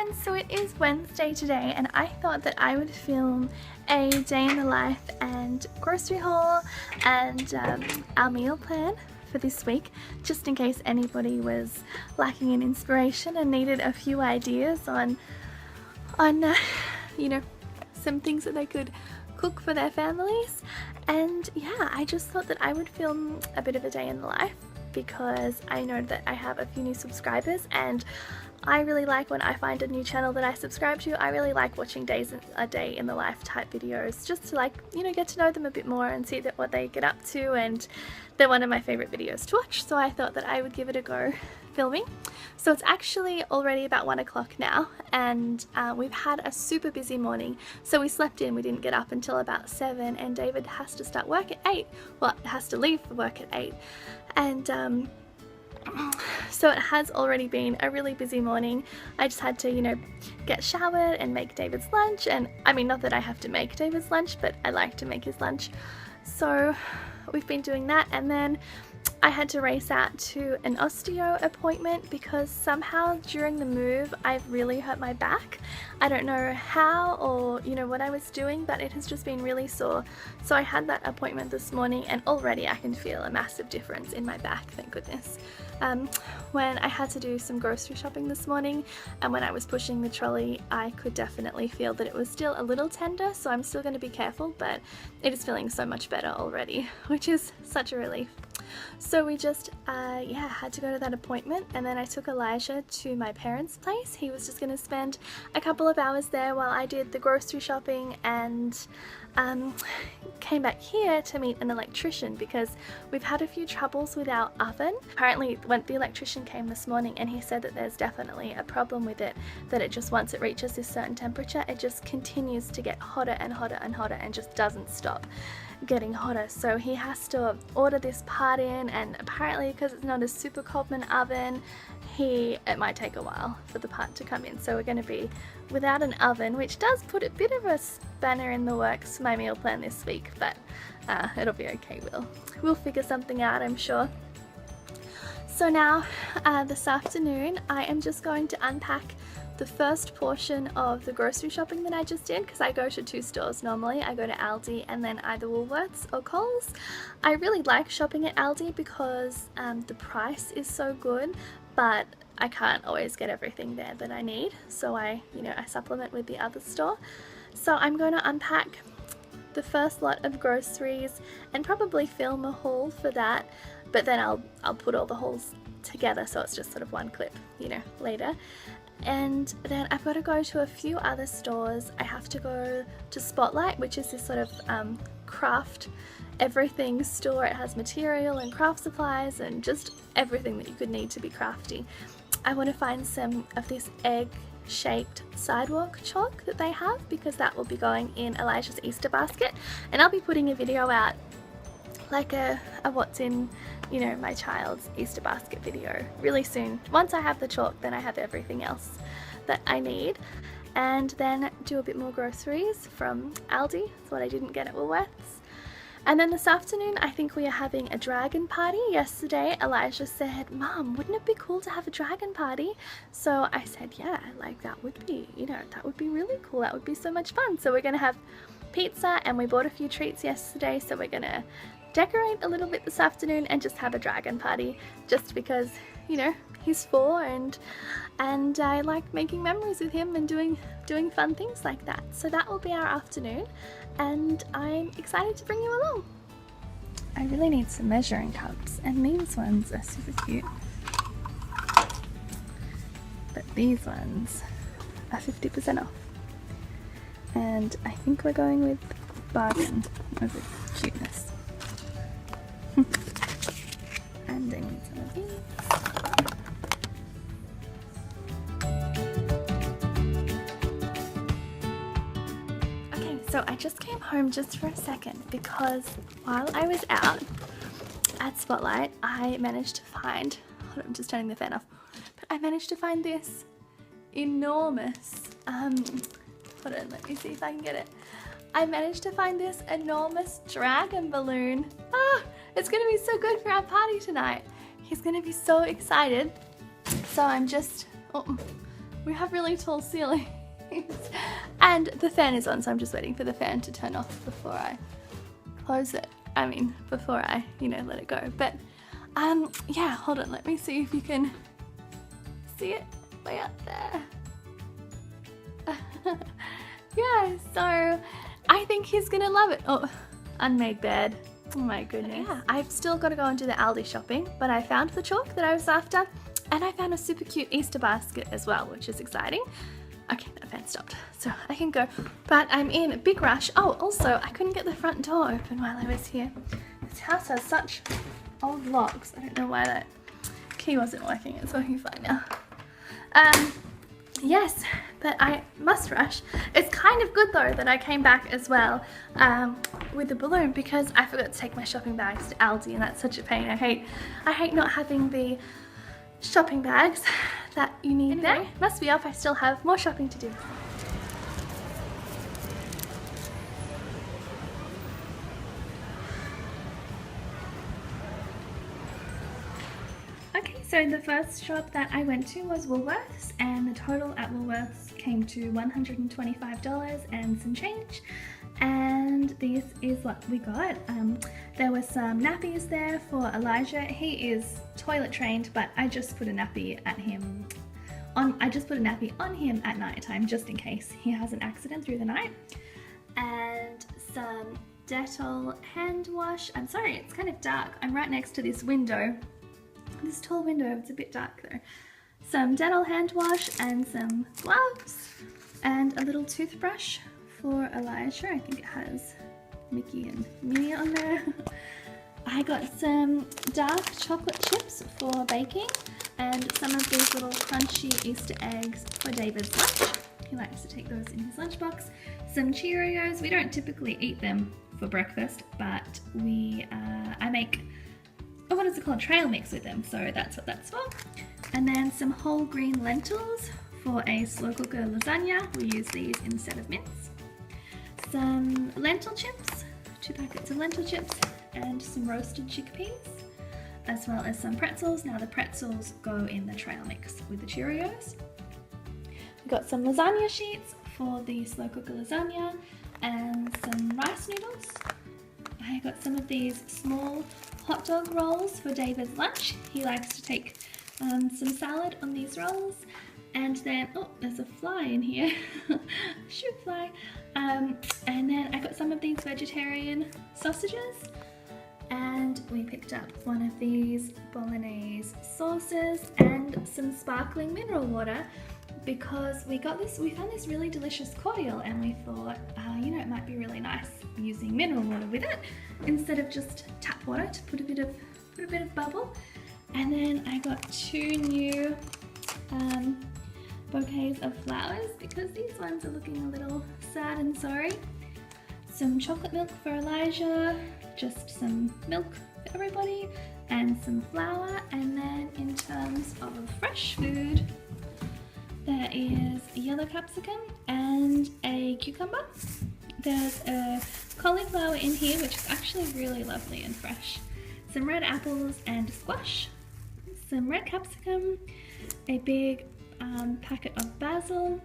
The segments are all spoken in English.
friends, so it is Wednesday today and I thought that I would film a day in the life and grocery haul and our meal plan for this week, just in case anybody was lacking in inspiration and needed a few ideas on you know, some things that they could cook for their families. And yeah, I just thought that I would film a bit of a day in the life because I know that I have a few new subscribers and I really like when I find a new channel that I subscribe to. I really like watching a day in the life type videos, just to, like, you know, get to know them a bit more and see that what they get up to, and they're one of my favorite videos to watch, so I thought that I would give it a go filming. So it's actually already about 1 o'clock now, and we've had a super busy morning. So we slept in, we didn't get up until about 7, and David has to start work at 8. Well, has to leave for work at 8. And so it has already been a really busy morning. I just had to, you know, get showered and make David's lunch. And I mean, not that I have to make David's lunch, but I like to make his lunch. So we've been doing that, and then I had to race out to an osteo appointment because somehow during the move I've really hurt my back. I don't know how or, you know, what I was doing, but it has just been really sore. So I had that appointment this morning and already I can feel a massive difference in my back, thank goodness. When I had to do some grocery shopping this morning and when I was pushing the trolley, I could definitely feel that it was still a little tender, so I'm still going to be careful, but it is feeling so much better already, which is such a relief. So we just yeah, had to go to that appointment, and then I took Elijah to my parents' place. He was just going to spend a couple of hours there while I did the grocery shopping, and came back here to meet an electrician because we've had a few troubles with our oven. Apparently when the electrician came this morning, and he said that there's definitely a problem with it, that it just, once it reaches this certain temperature, it just continues to get hotter and hotter and hotter and just doesn't stop getting hotter. So he has to order this part in, and apparently because it's not a super Coleman oven, it might take a while for the part to come in. So we're going to be without an oven, which does put a bit of a spanner in the works for my meal plan this week, but it'll be okay. We'll figure something out, I'm sure. So now this afternoon I am just going to unpack the first portion of the grocery shopping that I just did, because I go to 2 stores normally. I go to Aldi and then either Woolworths or Coles. I really like shopping at Aldi because the price is so good, but I can't always get everything there that I need, so I supplement with the other store. So I'm going to unpack the first lot of groceries and probably film a haul for that, but then I'll put all the hauls together so it's just sort of one clip, you know, later. And then I've got to go to a few other stores. I have to go to Spotlight, which is this sort of craft everything store. It has material and craft supplies and just everything that you could need to be crafty. I want to find some of this egg-shaped sidewalk chalk that they have, because that will be going in Elijah's Easter basket, and I'll be putting a video out, like a what's in, you know, my child's Easter basket video really soon. Once I have the chalk, then I have everything else that I need. And then do a bit more groceries from Aldi. That's what I didn't get at Woolworths. And then this afternoon I think we are having a dragon party. Yesterday Elijah said, "Mom, wouldn't it be cool to have a dragon party?" So I said, yeah, like that would be, you know, that would be really cool. That would be so much fun. So we're gonna have pizza, and we bought a few treats yesterday, so we're gonna decorate a little bit this afternoon and just have a dragon party, just because, you know, he's 4 and I like making memories with him and doing fun things like that. So that will be our afternoon, and I'm excited to bring you along. I really need some measuring cups, and these ones are super cute, but these ones are 50% off, and I think we're going with bargain over cuteness. And I need some of these. Okay, so I just came home just for a second because while I was out at Spotlight, I managed to find, hold on, I'm just turning the fan off, but I managed to find this enormous, hold on, let me see if I can get it. I managed to find this enormous dragon balloon. Ah, it's gonna be so good for our party tonight. He's gonna be so excited. So I'm just, oh, we have really tall ceilings. And the fan is on, so I'm just waiting for the fan to turn off before I close it. I mean, before I, you know, let it go. But yeah, hold on, let me see if you can see it way up there. Yeah, so I think he's gonna love it. Oh, unmade bed. Oh my goodness. Yeah, I've still got to go and do the Aldi shopping, but I found the chalk that I was after, and I found a super cute Easter basket as well, which is exciting. Okay, that fan stopped, so I can go, but I'm in a big rush. Oh, also, I couldn't get the front door open while I was here. This house has such old locks. I don't know why that key wasn't working. It's working fine now. Yes, but I must rush. It's kind of good though that I came back as well with the balloon, because I forgot to take my shopping bags to Aldi, and that's such a pain. I hate not having the shopping bags that you need. Anyway, there. Must be off. I still have more shopping to do. Okay, so the first shop that I went to was Woolworths, and the total at Woolworths came to $125 and some change. And this is what we got. There were some nappies there for Elijah. He is toilet trained, but I just put a nappy on him at night time, just in case he has an accident through the night. And some Ditl hand wash. I'm sorry, it's kind of dark. I'm right next to this window. This tall window, it's a bit dark though. Some Ditl hand wash and some gloves and a little toothbrush for Elijah. I think it has Mickey and Minnie on there. I got some dark chocolate chips for baking and some of these little crunchy Easter eggs for David's lunch. He likes to take those in his lunchbox. Some Cheerios. We don't typically eat them for breakfast, but I make, what is it called, trail mix with them, so that's what that's for. And then some whole green lentils for a slow cooker lasagna. We use these instead of mince. Some lentil chips, 2 packets of lentil chips, and some roasted chickpeas, as well as some pretzels. Now the pretzels go in the trail mix with the Cheerios. We got some lasagna sheets for the slow cooker lasagna and some rice noodles. I got some of these small hot dog rolls for David's lunch. He likes to take some salad on these rolls. And then, oh, there's a fly in here, shoot fly. And then I got some of these vegetarian sausages, and we picked up one of these bolognese sauces and some sparkling mineral water, because we found this really delicious cordial, and we thought, you know, it might be really nice using mineral water with it instead of just tap water to put a bit of bubble. And then I got 2 new bouquets of flowers, because these ones are looking a little sad and sorry. Some chocolate milk for Elijah, just some milk for everybody, and some flour. And then in terms of fresh food, there is a yellow capsicum and a cucumber. There's a cauliflower in here, which is actually really lovely and fresh. Some red apples and squash, some red capsicum, a big packet of basil,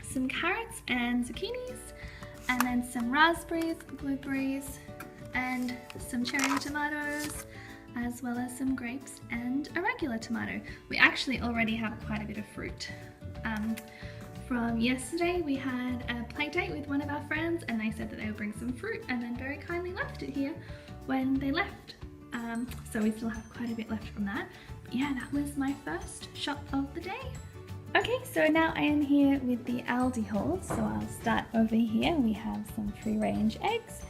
some carrots and zucchinis, and then some raspberries, blueberries, and some cherry tomatoes, as well as some grapes and a regular tomato. We actually already have quite a bit of fruit. From yesterday we had a play date with one of our friends, and they said that they would bring some fruit, and then very kindly left it here when they left. So we still have quite a bit left from that. But yeah, that was my first shop of the day. Okay, so now I am here with the Aldi haul, so I'll start over here. We have some free-range eggs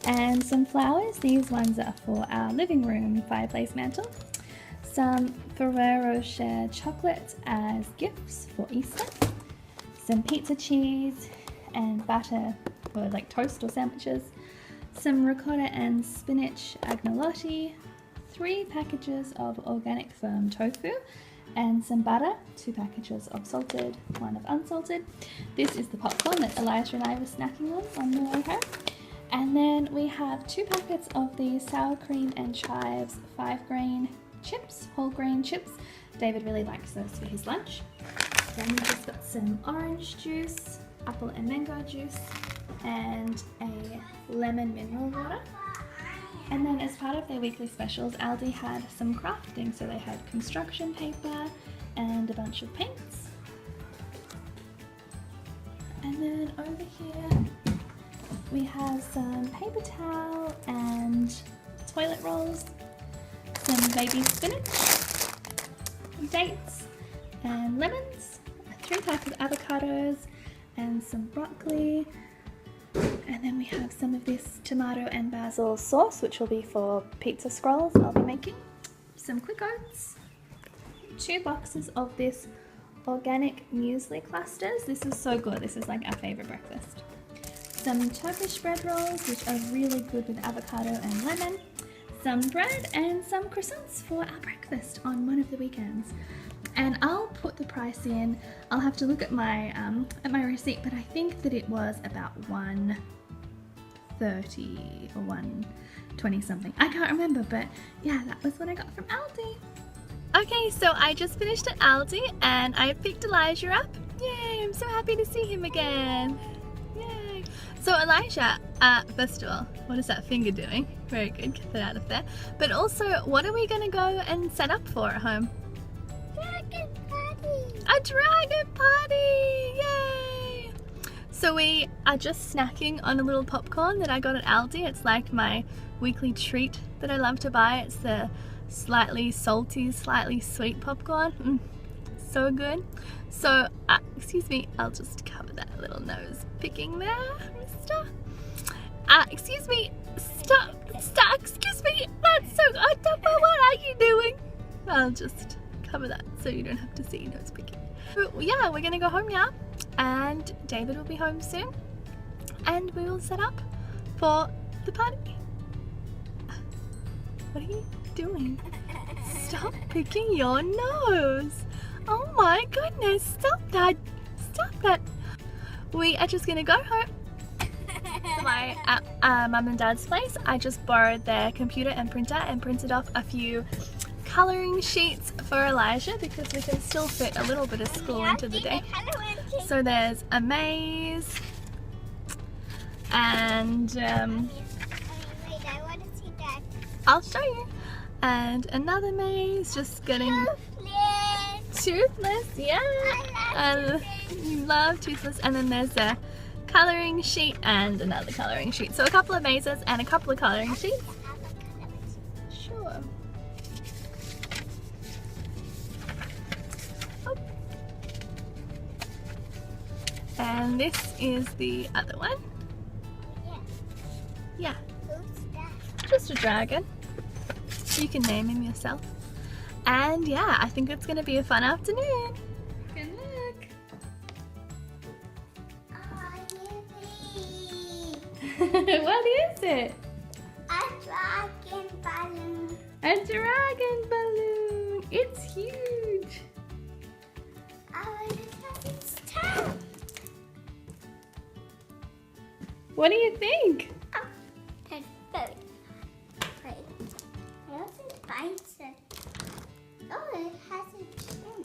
and some flowers. These ones are for our living room fireplace mantle. Some Ferrero Rocher chocolate as gifts for Easter. Some pizza cheese and batter for like toast or sandwiches. Some ricotta and spinach agnolotti. 3 packages of organic firm tofu. And some butter, 2 packages of salted, 1 of unsalted. This is the popcorn that Elijah and I were snacking on the way home. And then we have 2 packets of the sour cream and chives 5-grain chips, whole grain chips. David really likes those for his lunch. Then we just got some orange juice, apple and mango juice, and a lemon mineral water. And then as part of their weekly specials, Aldi had some crafting, so they had construction paper and a bunch of paints. And then over here we have some paper towel and toilet rolls, some baby spinach, dates and lemons, 3 types of avocados and some broccoli. And then we have some of this tomato and basil sauce, which will be for pizza scrolls I'll be making. Some quick oats, 2 boxes of this organic muesli clusters. This is so good. This is like our favorite breakfast. Some Turkish bread rolls, which are really good with avocado and lemon. Some bread and some croissants for our breakfast on one of the weekends. And I'll put the price in. I'll have to look at my receipt, but I think that it was about $1.30 or $1.20 something. I can't remember, but yeah, that was what I got from Aldi. Okay, so I just finished at Aldi and I picked Elijah up. Yay, I'm so happy to see him again. Yay. So Elijah, first of all, what is that finger doing? Very good, get that out of there. But also, what are we gonna go and set up for at home? Dragon party! A dragon party! Yay! So we are just snacking on a little popcorn that I got at Aldi. It's like my weekly treat that I love to buy. It's the slightly salty, slightly sweet popcorn. So good. So, excuse me, I'll just cover that little nose picking there, mister. Excuse me, stop, excuse me, that's so, what are you doing? I'll just cover that so you don't have to see nose picking. So, yeah, we're gonna go home now, and David will be home soon, and we will set up for the party. What are you doing? Stop picking your nose. Oh my goodness, stop that. Stop that. We are just gonna go home. My mum and dad's place. I just borrowed their computer and printer and printed off a few colouring sheets for Elijah because we can still fit a little bit of school into the day. So there's a maze and Wait, I want to see that. I'll show you. And another maze, just getting toothless, yeah. You love toothless. And then there's a colouring sheet and another colouring sheet. So a couple of mazes and a couple of colouring sheets. Sure. Oh. And this is the other one. Yeah. Who's that? Just a dragon. You can name him yourself. And yeah, I think it's going to be a fun afternoon. Good luck. What is it? A dragon balloon. A dragon balloon. It's huge. Oh, look at its tail. What do you think? Oh, that's very pretty. I also find it. Oh, it has a chin.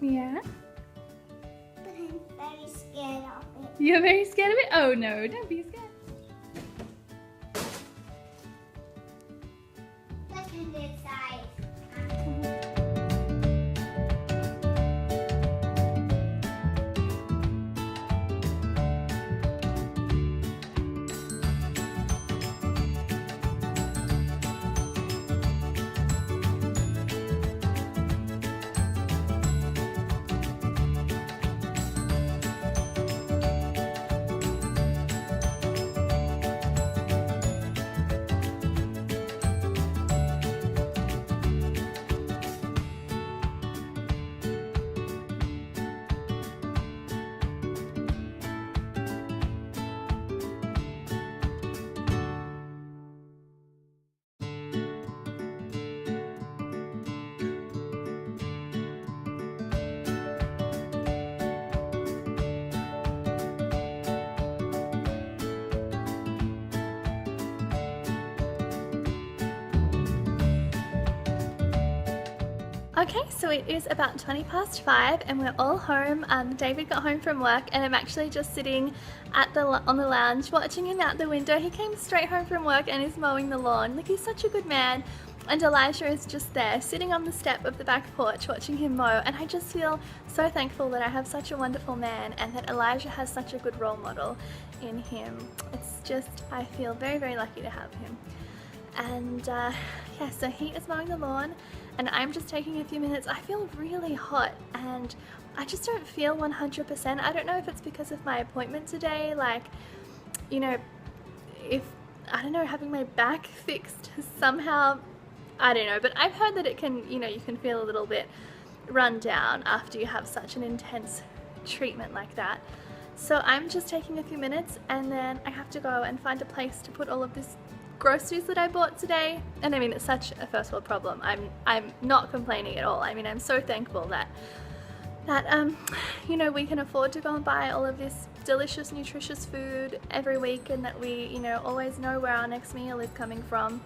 Yeah. But I'm very scared of it. You're very scared of it? Oh no, don't be scared. Look at this side. Okay, so it is about 5:20 and we're all home. David got home from work and I'm actually just sitting on the lounge watching him out the window. He came straight home from work and is mowing the lawn. Like, he's such a good man. And Elijah is just there sitting on the step of the back porch watching him mow, and I just feel so thankful that I have such a wonderful man and that Elijah has such a good role model in him. It's just, I feel very, very lucky to have him. And yeah, so he is mowing the lawn and I'm just taking a few minutes. I feel really hot and I just don't feel 100%. I don't know if it's because of my appointment today, like, you know, if, I don't know, having my back fixed somehow, I don't know, but I've heard that it can, you know, you can feel a little bit run down after you have such an intense treatment like that. So I'm just taking a few minutes and then I have to go and find a place to put all of this groceries that I bought today. And I mean, it's such a first world problem. I'm not complaining at all. I mean, I'm so thankful that you know, we can afford to go and buy all of this delicious, nutritious food every week, and that we, you know, always know where our next meal is coming from.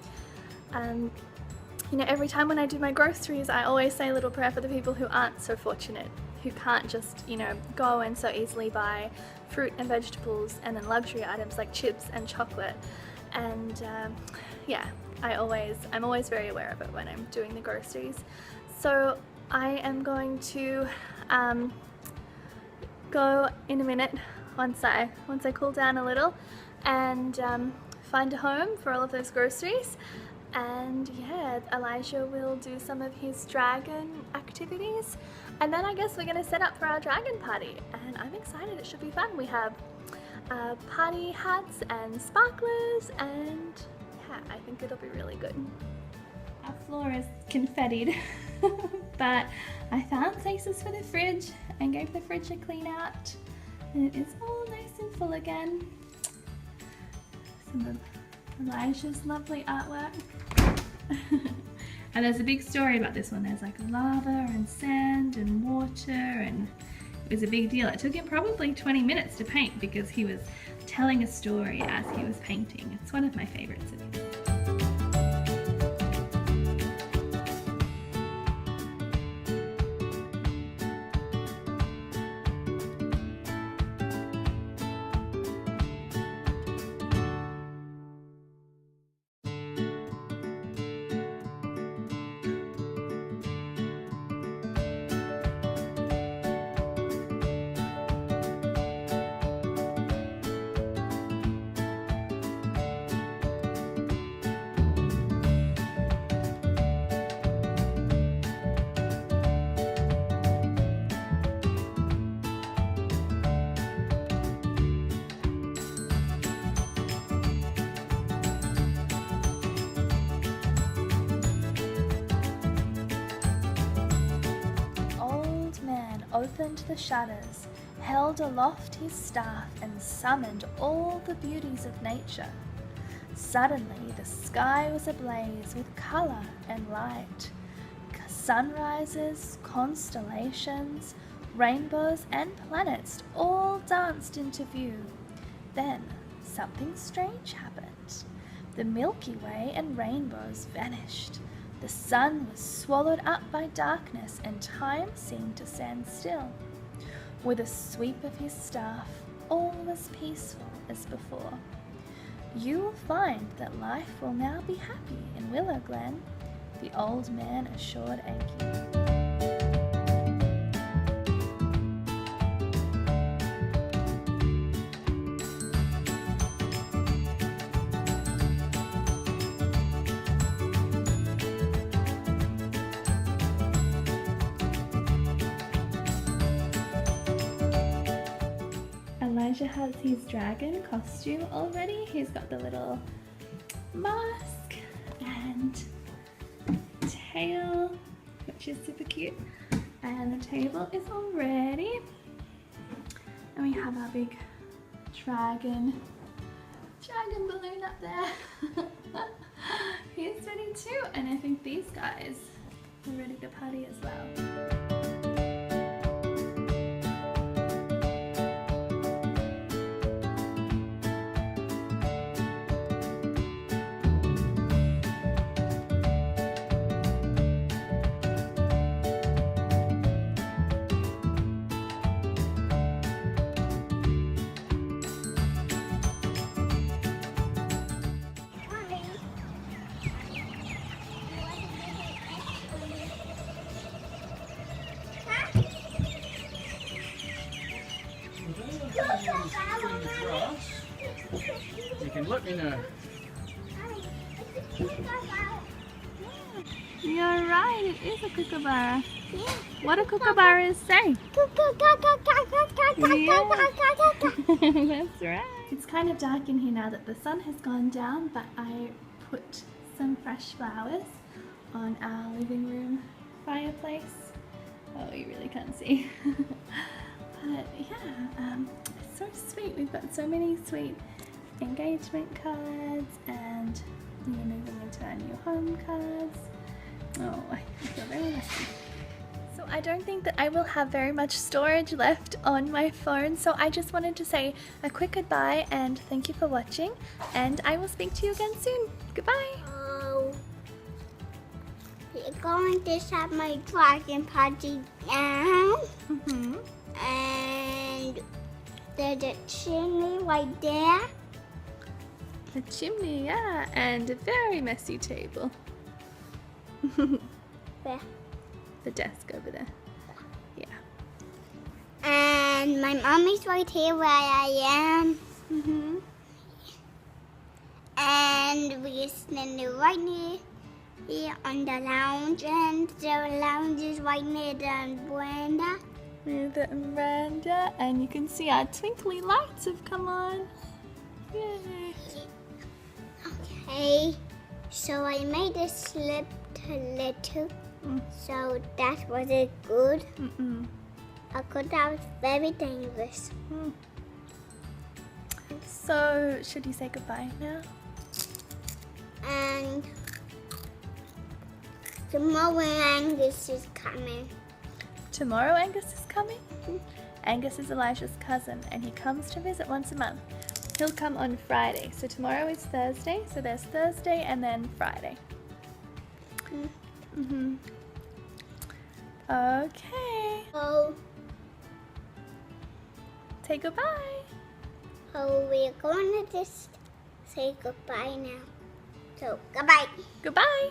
You know, every time when I do my groceries, I always say a little prayer for the people who aren't so fortunate, who can't just, you know, go and so easily buy fruit and vegetables and then luxury items like chips and chocolate. And yeah, I'm always very aware of it when I'm doing the groceries. So I am going to go in a minute once I cool down a little and find a home for all of those groceries. And yeah, Elijah will do some of his dragon activities, and then I guess we're gonna set up for our dragon party, and I'm excited. It should be fun. We have party hats and sparklers, and yeah, I think it'll be really good. Our floor is confettied, but I found places for the fridge and gave the fridge a clean out, and it is all nice and full again. Some of Elijah's lovely artwork. And there's a big story about this one. There's like lava and sand and water, and it was a big deal. It took him probably 20 minutes to paint because he was telling a story as he was painting. It's one of my favorites of his. Opened the shutters, held aloft his staff, and summoned all the beauties of nature. Suddenly the sky was ablaze with colour and light. Sunrises, constellations, rainbows, and planets all danced into view. Then something strange happened. The Milky Way and rainbows vanished. The sun was swallowed up by darkness, and time seemed to stand still. With a sweep of his staff, all was peaceful as before. You will find that life will now be happy in Willow Glen, the old man assured Anki. Elijah has his dragon costume already. He's got the little mask and tail, which is super cute. And the table is all ready. And we have our big dragon balloon up there. He's ready too. And I think these guys are ready to party as well. You're right, it is a kookaburra. What do kookaburras say? Yeah. That's right. It's kind of dark in here now that the sun has gone down, but I put some fresh flowers on our living room fireplace. Oh, you really can't see. But yeah, it's so sweet. We've got so many sweet engagement cards and we're moving into our new home cards. Oh, I feel very lucky. So I don't think that I will have very much storage left on my phone, so I just wanted to say a quick goodbye and thank you for watching, and I will speak to you again soon. Goodbye! Oh, we're going to have my dragon party now. And there's a chimney right there. A chimney, yeah, and a very messy table. There. The desk over there. Yeah. And my mommy's right here where I am. And we're standing right near here on the lounge, and the lounge is right near the veranda. Near the veranda, and you can see our twinkly lights have come on. Yay! Okay, so I made a slip a little. So that wasn't good. Because that was very dangerous. So, should you say goodbye now? And tomorrow Angus is coming. Tomorrow Angus is coming? Angus is Elijah's cousin and he comes to visit once a month. He'll come on Friday. So tomorrow is Thursday, so there's Thursday and then Friday. Okay. Oh, Say goodbye. oh, we're going to just say goodbye now. So, goodbye. Goodbye.